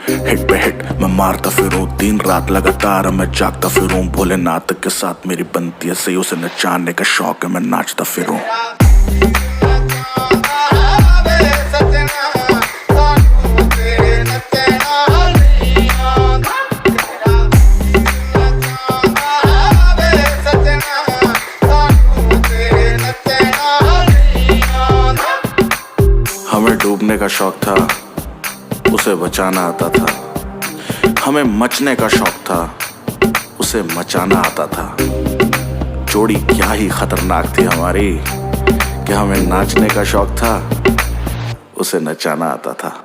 Hit पे hit मैं मारता फिरूं, दिन रात लगातार मैं जागता फिरूं। भोलेनाथ के साथ मेरी बनती है सही, उसे नचाने का शौक है मैं नाचता फिरूं। हमें डूबने का शौक था, उसे बचाना आता था। हमें मचने का शौक था, उसे मचाना आता था। जोड़ी क्या ही खतरनाक थी हमारी कि हमें नाचने का शौक था, उसे नचाना आता था।